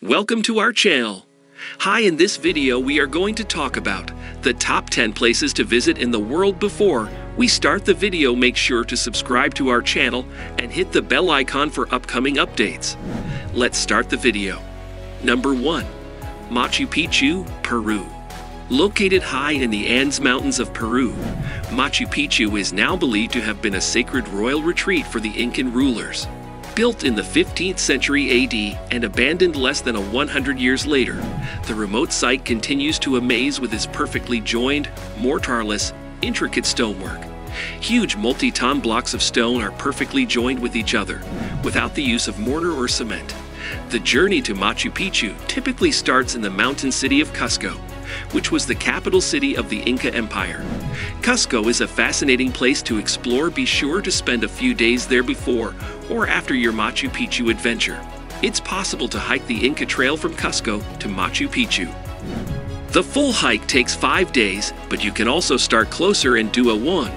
Welcome to our channel. Hi, in this video we are going to talk about the top 10 places to visit in the world. Before we start the video, make sure to subscribe to our channel and hit the bell icon for upcoming updates. Let's start the video. Number 1. Machu Picchu, Peru. Located high in the Andes Mountains of Peru, Machu Picchu is now believed to have been a sacred royal retreat for the Incan rulers. Built in the 15th century AD and abandoned less than 100 years later, the remote site continues to amaze with its perfectly joined, mortarless, intricate stonework. Huge multi-ton blocks of stone are perfectly joined with each other, without the use of mortar or cement. The journey to Machu Picchu typically starts in the mountain city of Cusco, which was the capital city of the Inca Empire. Cusco is a fascinating place to explore. Be sure to spend a few days there before or after your Machu Picchu adventure. It's possible to hike the Inca Trail from Cusco to Machu Picchu. The full hike takes 5 days, but you can also start closer and do a 1,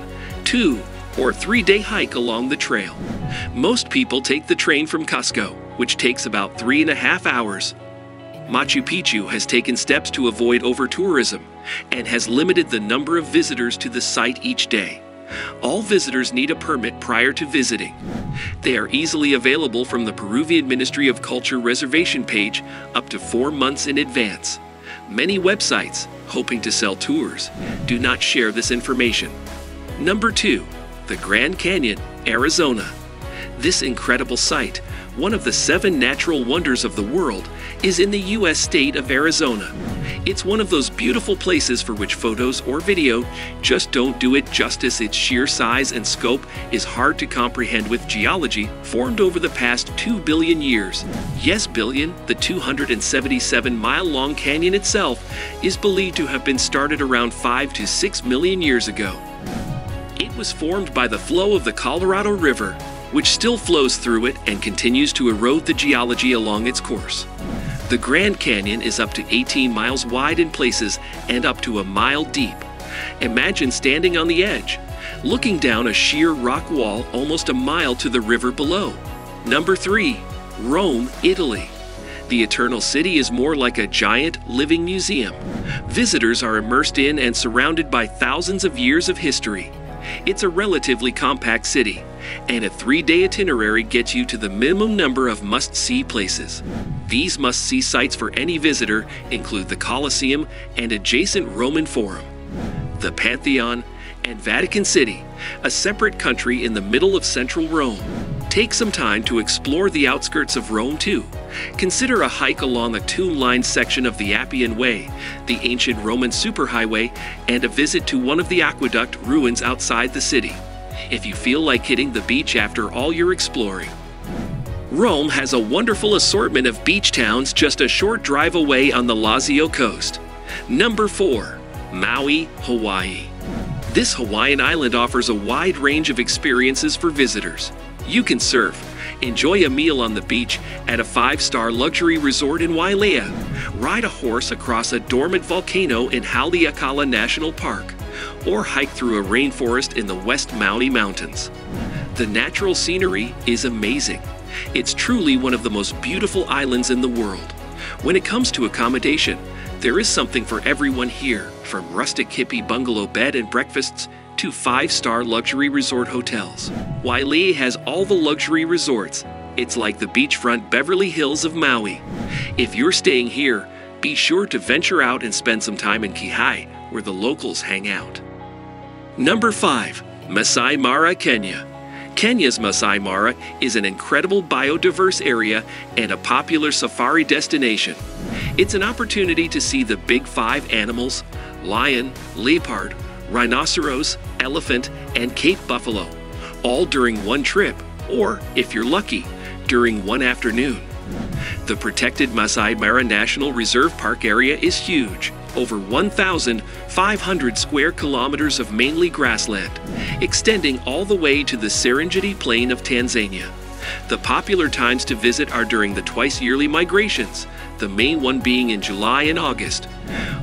2, or 3-day hike along the trail. Most people take the train from Cusco, which takes about 3.5 hours. Machu Picchu has taken steps to avoid over-tourism and has limited the number of visitors to the site each day. All visitors need a permit prior to visiting. They are easily available from the Peruvian Ministry of Culture reservation page up to 4 months in advance. Many websites, hoping to sell tours, do not share this information. Number 2. The Grand Canyon, Arizona. This incredible site, one of the 7 natural wonders of the world, is in the U.S. state of Arizona. It's one of those beautiful places for which photos or video just don't do it justice. Its sheer size and scope is hard to comprehend with geology formed over the past 2 billion years. Yes, billion. The 277-mile-long canyon itself is believed to have been started around 5 to 6 million years ago. It was formed by the flow of the Colorado River, which still flows through it and continues to erode the geology along its course. The Grand Canyon is up to 18 miles wide in places and up to a mile deep. Imagine standing on the edge, looking down a sheer rock wall almost a mile to the river below. Number 3. Rome, Italy. The Eternal City is more like a giant, living museum. Visitors are immersed in and surrounded by thousands of years of history. It's a relatively compact city, and a 3-day itinerary gets you to the minimum number of must-see places. These must-see sites for any visitor include the Colosseum and adjacent Roman Forum, the Pantheon, and Vatican City, a separate country in the middle of central Rome. Take some time to explore the outskirts of Rome too. Consider a hike along a tomb-lined section of the Appian Way, the ancient Roman superhighway, and a visit to one of the aqueduct ruins outside the city, if you feel like hitting the beach after all your exploring. Rome has a wonderful assortment of beach towns just a short drive away on the Lazio coast. Number 4. Maui, Hawaii. This Hawaiian island offers a wide range of experiences for visitors. You can surf, enjoy a meal on the beach at a 5-star luxury resort in Wailea, ride a horse across a dormant volcano in Haleakala National Park, or hike through a rainforest in the West Maui Mountains. The natural scenery is amazing. It's truly one of the most beautiful islands in the world. When it comes to accommodation, there is something for everyone here, from rustic hippie bungalow bed and breakfasts to 5-star luxury resort hotels. Wailea has all the luxury resorts. It's like the beachfront Beverly Hills of Maui. If you're staying here, be sure to venture out and spend some time in Kihei, where the locals hang out. Number 5. Masai Mara, Kenya. Kenya's Masai Mara is an incredible biodiverse area and a popular safari destination. It's an opportunity to see the big 5 animals: lion, leopard, rhinoceros, elephant, and Cape buffalo, all during one trip, or, if you're lucky, during one afternoon. The protected Masai Mara National Reserve Park area is huge, over 1,500 square kilometers of mainly grassland, extending all the way to the Serengeti Plain of Tanzania. The popular times to visit are during the twice-yearly migrations, the main one being in July and August.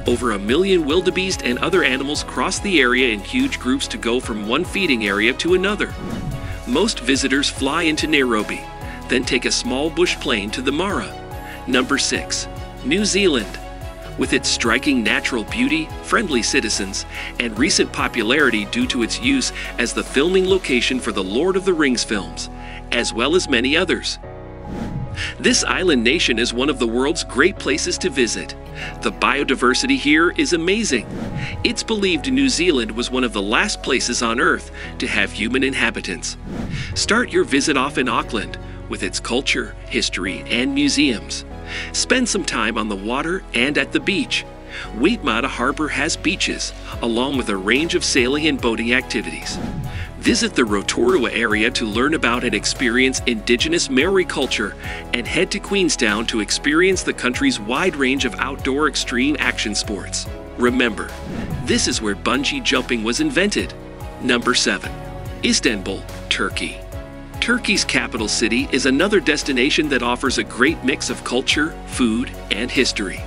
Over 1 million wildebeest and other animals cross the area in huge groups to go from one feeding area to another. Most visitors fly into Nairobi, then take a small bush plane to the Mara. Number 6. New Zealand. With its striking natural beauty, friendly citizens, and recent popularity due to its use as the filming location for the Lord of the Rings films, as well as many others. This island nation is one of the world's great places to visit. The biodiversity here is amazing. It's believed New Zealand was one of the last places on Earth to have human inhabitants. Start your visit off in Auckland, with its culture, history, and museums. Spend some time on the water and at the beach. Waitemata Harbor has beaches, along with a range of sailing and boating activities. Visit the Rotorua area to learn about and experience indigenous Maori culture, and head to Queenstown to experience the country's wide range of outdoor extreme action sports. Remember, this is where bungee jumping was invented. Number 7. Istanbul, Turkey. Turkey's capital city is another destination that offers a great mix of culture, food, and history.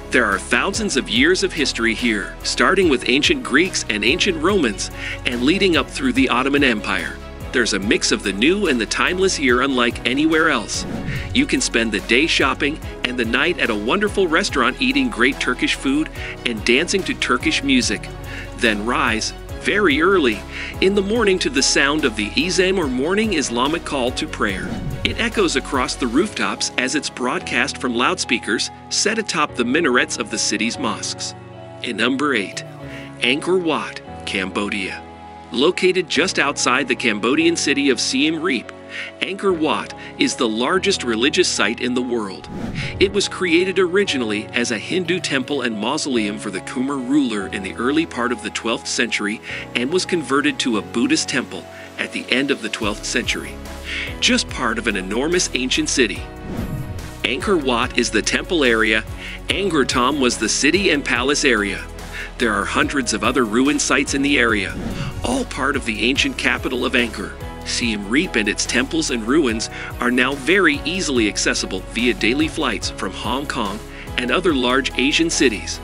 There are thousands of years of history here, starting with ancient Greeks and ancient Romans, and leading up through the Ottoman Empire. There's a mix of the new and the timeless here unlike anywhere else. You can spend the day shopping and the night at a wonderful restaurant eating great Turkish food and dancing to Turkish music. Then rise very early in the morning to the sound of the ezan or morning Islamic call to prayer. It echoes across the rooftops as it's broadcast from loudspeakers set atop the minarets of the city's mosques. In number 8, Angkor Wat, Cambodia. Located just outside the Cambodian city of Siem Reap, Angkor Wat is the largest religious site in the world. It was created originally as a Hindu temple and mausoleum for the Khmer ruler in the early part of the 12th century and was converted to a Buddhist temple at the end of the 12th century. Just part of an enormous ancient city. Angkor Wat is the temple area. Angkor Thom was the city and palace area. There are hundreds of other ruin sites in the area, all part of the ancient capital of Angkor. Siem Reap and its temples and ruins are now very easily accessible via daily flights from Hong Kong and other large Asian cities.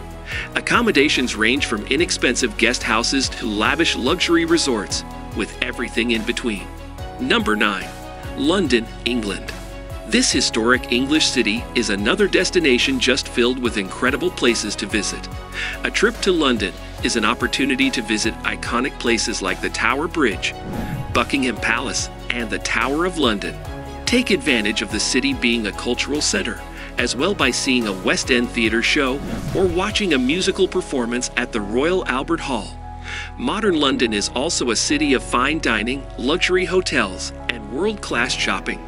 Accommodations range from inexpensive guest houses to lavish luxury resorts, with everything in between. Number 9. London, England. This historic English city is another destination just filled with incredible places to visit. A trip to London is an opportunity to visit iconic places like the Tower Bridge, Buckingham Palace, and the Tower of London. Take advantage of the city being a cultural center, as well by seeing a West End theater show or watching a musical performance at the Royal Albert Hall. Modern London is also a city of fine dining, luxury hotels, and world-class shopping.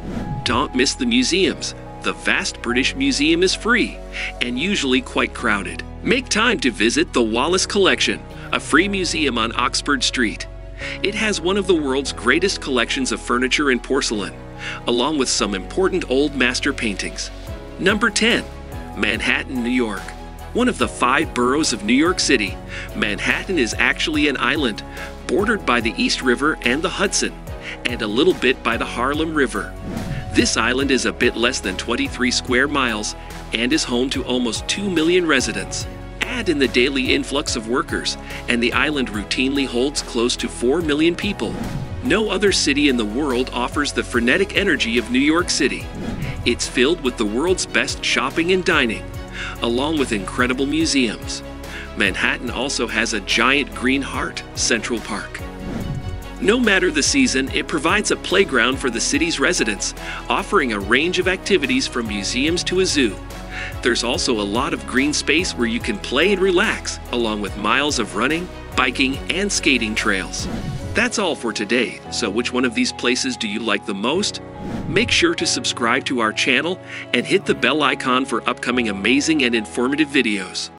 Don't miss the museums. The vast British Museum is free and usually quite crowded. Make time to visit the Wallace Collection, a free museum on Oxford Street. It has one of the world's greatest collections of furniture and porcelain, along with some important old master paintings. Number 10. Manhattan, New York. One of the 5 boroughs of New York City, Manhattan is actually an island, bordered by the East River and the Hudson, and a little bit by the Harlem River. This island is a bit less than 23 square miles and is home to almost 2 million residents. Add in the daily influx of workers, and the island routinely holds close to 4 million people. No other city in the world offers the frenetic energy of New York City. It's filled with the world's best shopping and dining, along with incredible museums. Manhattan also has a giant green heart, Central Park. No matter the season, it provides a playground for the city's residents, offering a range of activities from museums to a zoo. There's also a lot of green space where you can play and relax, along with miles of running, biking, and skating trails. That's all for today, so which one of these places do you like the most? Make sure to subscribe to our channel and hit the bell icon for upcoming amazing and informative videos.